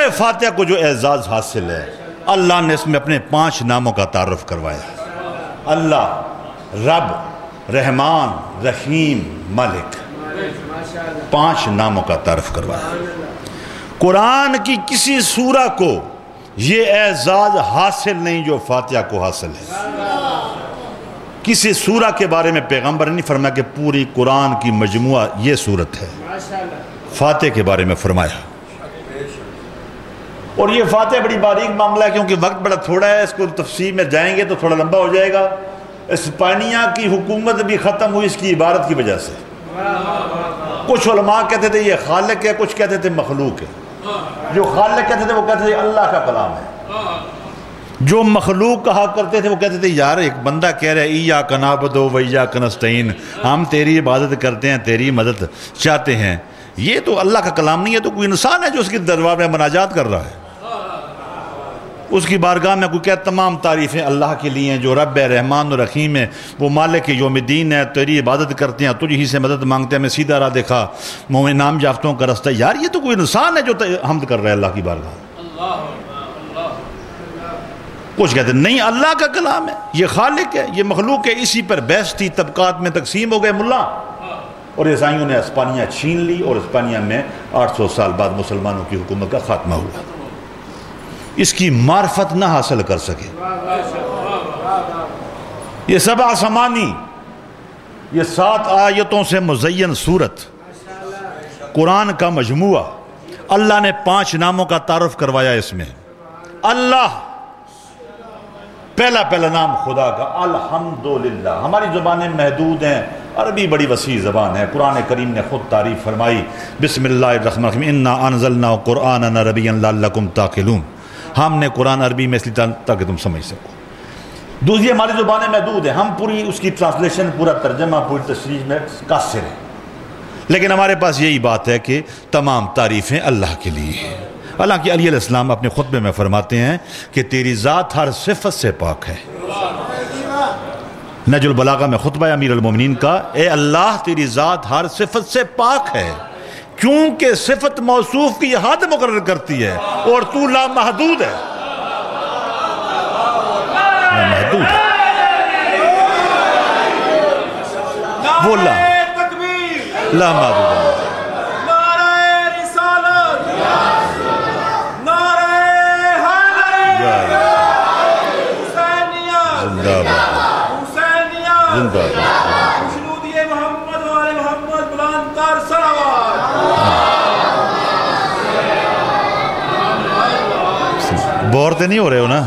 سورہ فاتحہ کو جو اعزاز حاصل ہے، اللہ نے اس میں اپنے 5 ناموں کا تعارف کروایا۔ اللہ، رب، رحمان، رحیم، مالک، 5 ناموں کا تعارف کروایا۔ قرآن کی کسی سورہ کو یہ اعزاز حاصل نہیں جو فاتحہ کو حاصل ہے۔ کسی سورہ کے بارے میں پیغمبر نے نہیں فرمایا کہ پوری قرآن کی مجموعہ یہ سورت ہے، فاتحہ کے بارے میں فرمایا۔ اور یہ فاتحہ بڑی باریک معاملہ ہے، کیونکہ وقت بڑا تھوڑا ہے، اس کو تفصیل میں جائیں گے تو تھوڑا لمبا ہو جائے گا۔ اسپانیہ کی حکومت بھی ختم ہوئی اس کی عبارت کی وجہ سے۔ کچھ علماء کہتے تھے یہ خالق ہے، کچھ کہتے تھے مخلوق ہے۔ جو خالق کہتے تھے وہ کہتے تھے اللہ کا کلام ہے، جو مخلوق کہا کرتے تھے وہ کہتے تھے یار ایک بندہ کہہ رہا ہے ایاک نعبد و ایاک نستعین، ہم تیری عبادت کرتے ہیں، تیری مدد چاہتے ہیں۔ یہ تو اللہ کا کلام نہیں ہے، تو کوئی انسان ہے جو اس کے دربار میں مناجات کر رہا ہے، اس کی بارگاہ میں کوئی کہ تمام تعریفیں اللہ کے لیے ہیں، جو رب ہے، رحمان و رحیم ہے، وہ مالک یوم الدین ہے، تیری عبادت کرتے ہیں، تجھ ہی سے مدد مانگتے ہیں، میں سیدھا راہ دکھا، مومن نام یافتوں کا رستہ۔ یار یہ تو کوئی انسان ہے جو حمد کر رہا ہے اللہ کی بارگاہ۔ کچھ کہتے ہیں نہیں اللہ کا کلام ہے، یہ خالق ہے، یہ مخلوق ہے۔ اسی پر بحث تھی، طبقات میں تقسیم ہو گئے ملا، اور عیسائیوں نے اسپانیہ چھین لی، اور اسپانیہ میں 800 سال بعد مسلمانوں کی حکومت کا خاتمہ ہوا۔ اس کی معرفت نہ حاصل کر سکے۔ یہ 7 ثمانی، یہ 7 آیتوں سے مزین سورت، قرآن کا مجموعہ، اللہ نے 5 ناموں کا تعارف کروایا اس میں۔ اللہ، پہلا نام خدا کا، الحمدللہ۔ ہماری زبانیں محدود ہیں، عربی بڑی وسیع زبان ہے، قرآن کریم نے خود تعریف فرمائی، بسم اللہ الرحمن الرحیم، انا انزلنا قرآنا عربیا لعلکم تعقلون۔ ہم نے قرآن عربی میں اس لیے تاکہ تم سمجھ سکو۔ دوسری ہماری زبانیں محدود ہیں، ہم پوری اس کی ٹرانسلیشن، پورا ترجمہ، پوری تشریح میں قاصر ہیں، لیکن ہمارے پاس یہی بات ہے کہ تمام تعریفیں اللہ کے لیے ہیں۔ حالانکہ علی علیہ السلام اپنے خطبے میں فرماتے ہیں کہ تیری ذات ہر صفت سے پاک ہے۔ نہج البلاغہ میں خطبہ امیر المومنین کا، اے اللہ تیری ذات ہر صفت سے پاک ہے، کیونکہ صفت موصوف کی حد مقرر کرتی ہے، اور تو لامحدود ہے، لامحدود ہے، وہ لامحدود ہے۔ بور تو نہیں ہو رہے ہو نا؟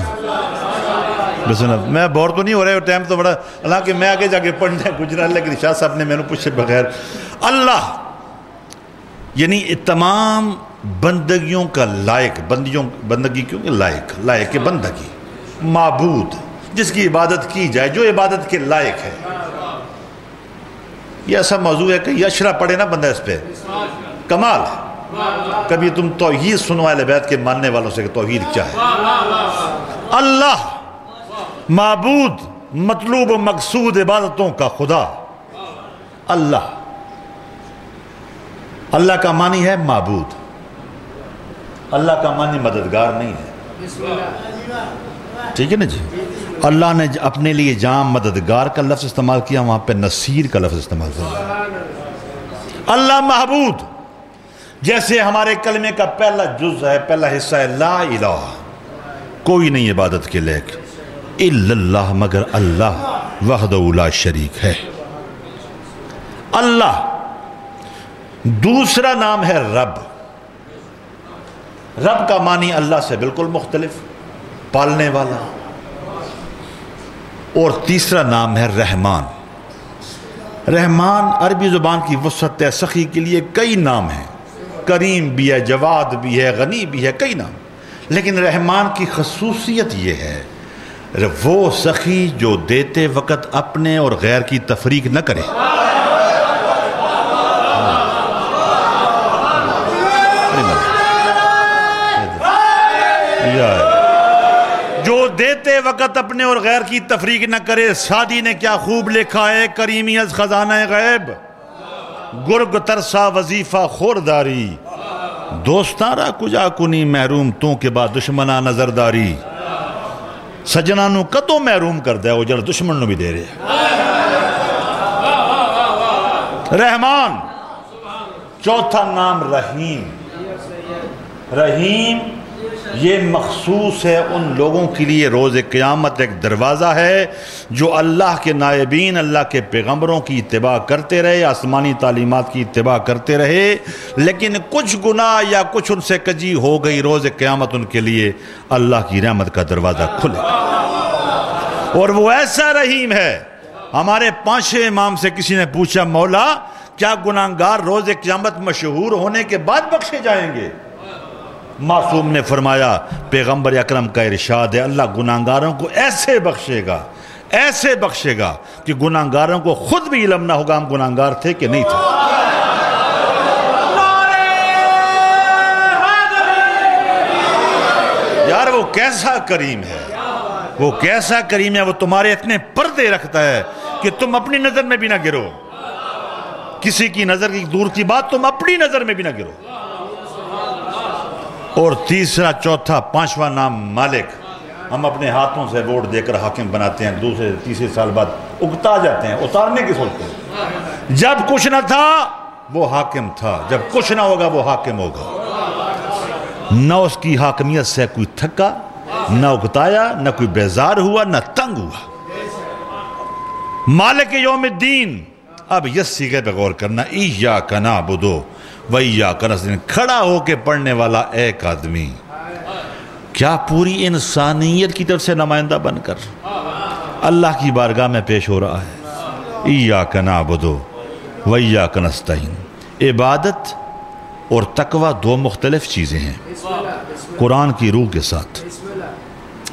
بسم اللہ، میں بور تو نہیں ہو رہے ہو، ٹائم تو بڑا، حالانکہ میں آگے جا کے پڑھنا گجرا، لیکن شاہ صاحب نے میں نے پوچھے بغیر، اللہ یعنی تمام بندگیوں کا لائق، بندگی کیونکہ لائق بندگی، معبود جس کی عبادت کی جائے، جو عبادت کے لائق ہے۔ یہ ایسا موضوع ہے کہ یہ اشرا پڑھے نا بندہ اس پہ، کمال ہے۔ کبھی تم توحید سنو اہل بیت کے ماننے والوں سے کہ توحید کیا ہے۔ اللہ معبود، مطلوب و مقصود عبادتوں کا خدا، اللہ کا معنی ہے معبود، اللہ کا معنی مددگار نہیں ہے، ٹھیک ہے نا جی؟ اللہ نے اپنے لیے جہاں مددگار کا لفظ استعمال کیا، وہاں پہ نصیر کا لفظ استعمال کیا۔ اللہ محبود، جیسے ہمارے کلمے کا پہلا جز ہے، پہلا حصہ ہے لا الہ، کوئی نہیں عبادت کے لائق الا اللہ، مگر اللہ وحدہ لا شریک ہے۔ اللہ دوسرا نام ہے رب۔ رب کا معنی اللہ سے بالکل مختلف، پالنے والا۔ اور تیسرا نام ہے رحمان۔ رحمان عربی زبان کی وسعت ہے، سخی کے لیے کئی نام ہیں، کریم بھی ہے، جواد بھی ہے، غنی بھی ہے، کئی نام، لیکن رحمان کی خصوصیت یہ ہے وہ سخی جو دیتے وقت اپنے اور غیر کی تفریق نہ کرے۔ جو دیتے وقت اپنے اور غیر کی تفریق نہ کرے۔ سعدی نے کیا خوب لکھا ہے، کریمی از خزانہ غیب، گرگ ترسا وظیفہ خورداری، دوستاں کجا کنی محروم تو کے بعد دشمنہ نظرداری سجنا نو کدوں محروم کر دے وہ جڑا دشمن نو بھی دے رہے رحمان چوتھا نام رحیم رحیم یہ مخصوص ہے ان لوگوں کے لیے روز قیامت ایک دروازہ ہے جو اللہ کے نائبین اللہ کے پیغمبروں کی اتباع کرتے رہے آسمانی تعلیمات کی اتباع کرتے رہے لیکن کچھ گناہ یا کچھ ان سے کجی ہو گئی روز قیامت ان کے لیے اللہ کی رحمت کا دروازہ کھلے اور وہ ایسا رحیم ہے ہمارے پانچویں امام سے کسی نے پوچھا مولا کیا گناہگار روز قیامت مشہور ہونے کے بعد بخشے جائیں گے معصوم نے فرمایا پیغمبر اکرم کا ارشاد ہے اللہ گناہگاروں کو ایسے بخشے گا کہ گناہگاروں کو خود بھی علم نہ ہوگا ہم گناہگار تھے کہ نہیں تھے یار وہ کیسا کریم ہے وہ تمہارے اتنے پردے رکھتا ہے کہ تم اپنی نظر میں بھی نہ گرو کسی کی نظر کی دور کی بات تم اپنی نظر میں بھی نہ گرو اور تیسرا چوتھا پانچواں نام مالک ہم اپنے ہاتھوں سے ووٹ دے کر حاکم بناتے ہیں دوسرے تیسرے سال بعد اگتا جاتے ہیں اتارنے کی سوچتے ہیں جب کچھ نہ تھا وہ حاکم تھا جب کچھ نہ ہوگا وہ حاکم ہوگا نہ اس کی حاکمیت سے کوئی تھکا نہ اگتایا نہ کوئی بیزار ہوا نہ تنگ ہوا مالک یوم الدین اب یہ سیغے پہ غور کرنا ایاک نعبد و ایاک نستعین کھڑا ہو کے پڑھنے والا ایک آدمی کیا پوری انسانیت کی طرف سے نمائندہ بن کر اللہ کی بارگاہ میں پیش ہو رہا ہے ایاک نعبد و ایاک نستعین عبادت اور تقوی دو مختلف چیزیں ہیں قرآن کی روح کے ساتھ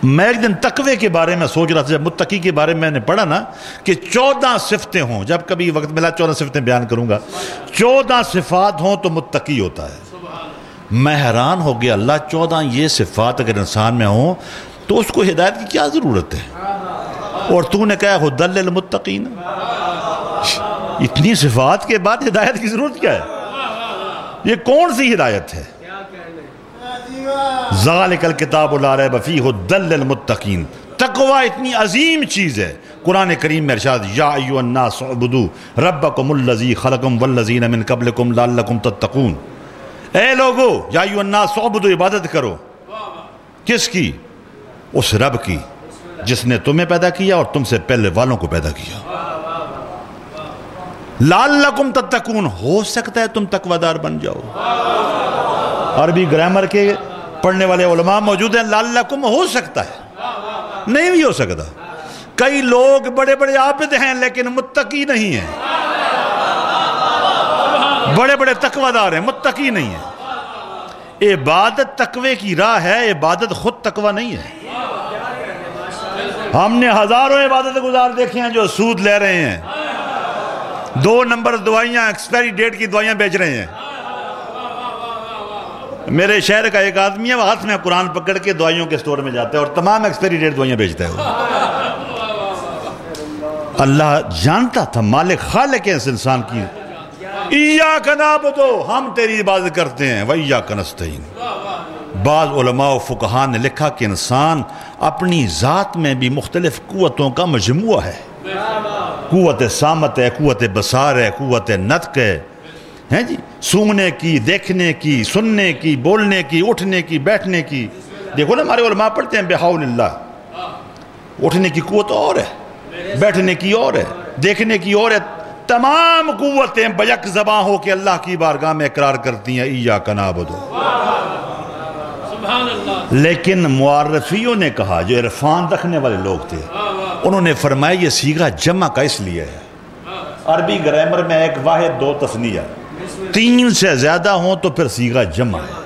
میں ایک دن تقوی کے بارے میں سوچ رہا تھا جب متقی کے بارے میں نے پڑھا نا کہ 14 صفتیں ہوں جب کبھی وقت ملا 14 صفتیں بیان کروں گا 14 صفات ہوں تو متقی ہوتا ہے میں حیران ہو گیا اللہ 14 یہ صفات اگر انسان میں ہوں تو اس کو ہدایت کی کیا ضرورت ہے اور تو نے کہا ہدی للمتقین اتنی صفات کے بعد ہدایت کی ضرورت کیا ہے یہ کون سی ہدایت ہے ذالک الکتاب لا ریب فیہ ھدی للمتقین تقوی اتنی عظیم چیز ہے قرآن کریم میں ارشاد یا ایھا الناس اعبدوا ربکم الذی خلقکم والذین من قبلکم لعلکم تتقون اے لوگو یا ایھا الناس اعبدوا عبادت کرو کس کی اس رب کی جس نے تمہیں پیدا کیا اور تم سے پہلے والوں کو پیدا کیا لعلکم تتقون ہو سکتا ہے تم تقویدار بن جاؤ عربی گرامر کے پڑھنے والے علماء موجود ہیں لعلکم ہو سکتا ہے نہیں بھی ہو سکتا کئی لوگ بڑے بڑے عابد ہیں لیکن متقی نہیں ہیں بڑے بڑے تقویدار ہیں متقی نہیں ہیں عبادت تقوی کی راہ ہے عبادت خود تقوی نہیں ہے ہم نے ہزاروں عبادت گزار دیکھے ہیں جو سود لے رہے ہیں 2 نمبر دوائیاں ایکسپائری ڈیٹ کی دوائیاں بیچ رہے ہیں میرے شہر کا ایک آدمی ہے وہ ہاتھ میں قرآن پکڑ کے دوائیوں کے سٹور میں جاتا ہے اور تمام ایکسپائری ڈیٹ دوائیاں بیچتا ہے اللہ جانتا تھا مالک خالق ہے اس انسان کی ایاک نعبد ہم تیری عبادت کرتے ہیں و ایاک نستعین بعض علماء و فقہاء نے لکھا کہ انسان اپنی ذات میں بھی مختلف قوتوں کا مجموعہ ہے قوت سامت ہے قوت بصار ہے قوت نطق ہے جی سونگنے کی دیکھنے کی سننے کی بولنے کی اٹھنے کی بیٹھنے کی دیکھو نا ہمارے علماء پڑھتے ہیں بحول اللہ اٹھنے کی قوت اور ہے بیٹھنے کی اور ہے دیکھنے کی اور ہے تمام قوتیں بیک زباں ہو کے اللہ کی بارگاہ میں اقرار کرتی ہیں ایاک نعبد لیکن معرفیوں نے کہا جو عرفان رکھنے والے لوگ تھے انہوں نے فرمایا یہ صیغہ جمع کا اس لیے ہے عربی گرامر میں ایک واحد 2 تثنیہ 3 سے زیادہ ہوں تو پھر صیغہ جمع ہے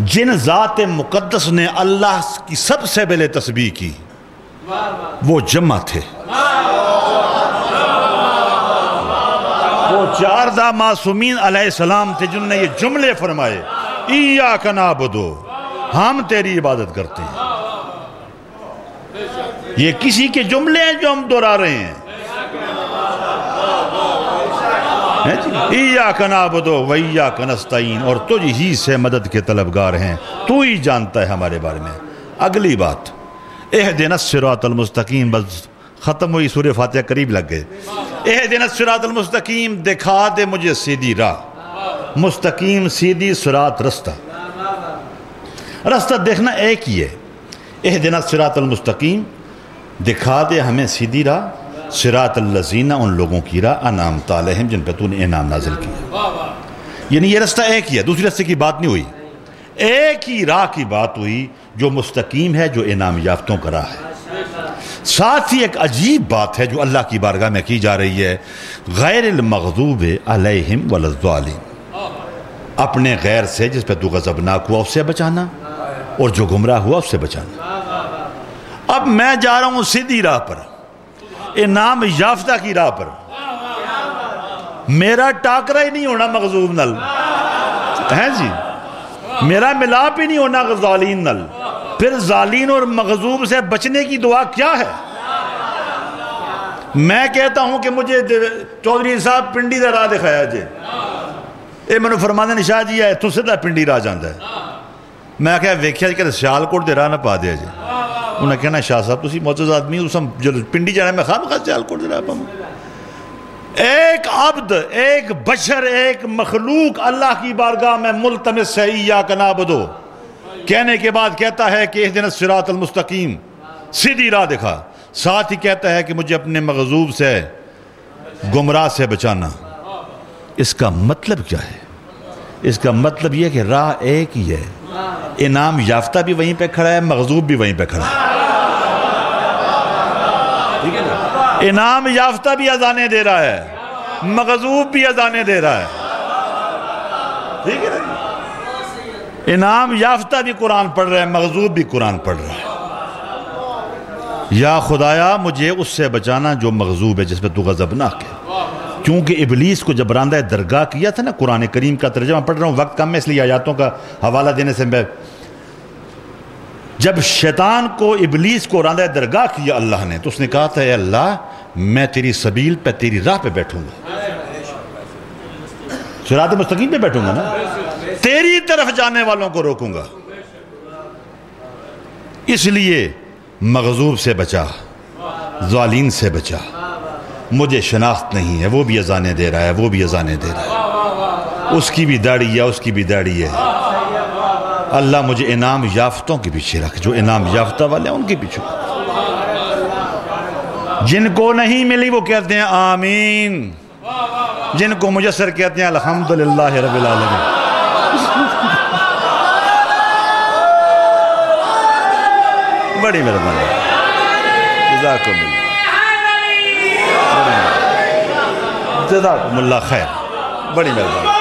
جن ذات مقدس نے اللہ کی سب سے پہلے تسبیح کی وہ جمع تھے وہ 4 معصومین علیہ السلام تھے جنہوں نے یہ جملے فرمائے ایاک نعبد ہم تیری عبادت کرتے ہیں یہ کسی کے جملے ہیں جو ہم دہرا رہے ہیں ایاک نعبد و ایاک نستعین، اور تجھ ہی سے مدد کے طلبگار ہیں، تو ہی جانتا ہے ہمارے بارے میں۔ اگلی بات، اہدنا الصراط المستقیم، بس ختم ہوئی سورہ فاتحہ، قریب لگ گئے۔ اہدنا الصراط المستقیم، دکھا دے مجھے سیدھی راہ، مستقیم سیدھی، صراط رستہ، رستہ دیکھنا ایک ہی ہے۔ اہدنا الصراط المستقیم، دکھا دے ہمیں سیدھی راہ، صراط الذین، ان لوگوں کی راہ، انعمت علیہم، جن پہ تو نے انعام نازل کیا۔ یعنی یہ رستہ ایک ہی ہے، دوسرے رستے کی بات نہیں ہوئی، ایک ہی راہ کی بات ہوئی جو مستقیم ہے، جو انعام یافتوں کا راہ ہے۔ ساتھ ہی ایک عجیب بات ہے جو اللہ کی بارگاہ میں کی جا رہی ہے، غیر المغضوب علیہم ولا الضالین، اپنے غیر سے جس پہ تو غضبناک ہوا اس سے بچانا، اور جو گمراہ ہوا اس سے بچانا۔ اب میں جا رہا ہوں سیدھی راہ پر، انعام یافتہ کی راہ پر، میرا ٹاکرا ہی نہیں ہونا مغضوب نل ہے جی، میرا ملاپ ہی نہیں ہونا ظالین نل، پھر ظالین اور مغضوب سے بچنے کی دعا کیا ہے؟ میں کہتا ہوں کہ مجھے چودھری صاحب پنڈی دا راہ دکھایا جی، اے میں نے فرمانے نشاہ جی ہے تو سدھا پنڈی راہ جاندہ ہے۔ میں کہا ویکھیا جی کہ سیالکوٹ دے راہ نہ پا دیا جی، انہوں نے کہنا شاہ صاحب تسی معزز آدمی اس ہم پنڈی جانا میں خواہ مخواہ سیالکوٹ دے راہ پاؤں۔ ایک عبد، ایک بشر، ایک مخلوق اللہ کی بارگاہ میں ملتمس ہے ایاک نعبد، کہنے کے بعد کہتا ہے کہ اہدنا الصراط المستقیم، سیدھی راہ دکھا، ساتھ ہی کہتا ہے کہ مجھے اپنے مغضوب سے، گمراہ سے بچانا۔ اس کا مطلب کیا ہے؟ اس کا مطلب یہ کہ راہ ایک ہی ہے، انعام یافتہ بھی وہیں پہ کھڑا ہے، مغضوب بھی وہیں پہ کھڑا ہے۔ انعام یافتہ بھی اذانیں دے رہا ہے، مغضوب بھی اذانیں دے رہا ہے، ٹھیک ہے نا؟ انعام یافتہ بھی قرآن پڑھ رہا ہے، مغضوب بھی قرآن پڑھ رہا ہے۔ یا خدایا مجھے اس سے بچانا جو مغضوب ہے، جس پہ تو غضبناک ہے۔ کیونکہ ابلیس کو جب راندہ درگاہ کیا تھا نا، قرآن کریم کا ترجمہ پڑھ رہا ہوں، وقت کم ہے اس لیے آیاتوں کا حوالہ دینے سے میں، جب شیطان کو، ابلیس کو راندہ درگاہ کیا اللہ نے، تو اس نے کہا تھا اے اللہ میں تیری سبیل پہ، تیری راہ پہ بیٹھوں گا، صراط مستقیم پہ بیٹھوں گا نا، تیری طرف جانے والوں کو روکوں گا۔ اس لیے مغضوب سے بچا، ظالین سے بچا، مجھے شناخت نہیں ہے، وہ بھی اذانیں دے رہا ہے، وہ بھی اذانیں دے رہا ہے، اس کی بھی داڑھی ہے، اس کی بھی داڑھی ہے۔ اللہ مجھے انعام یافتوں کے پیچھے رکھ، جو انعام یافتہ والے ہیں ان کے پیچھے، جن کو نہیں ملی وہ کہتے ہیں آمین، جن کو میسر کہتے ہیں الحمدللہ رب العالمین۔ بڑی مہربانی، جزاکم اللہ، جزاکم اللہ خیر، بڑی مہربانی۔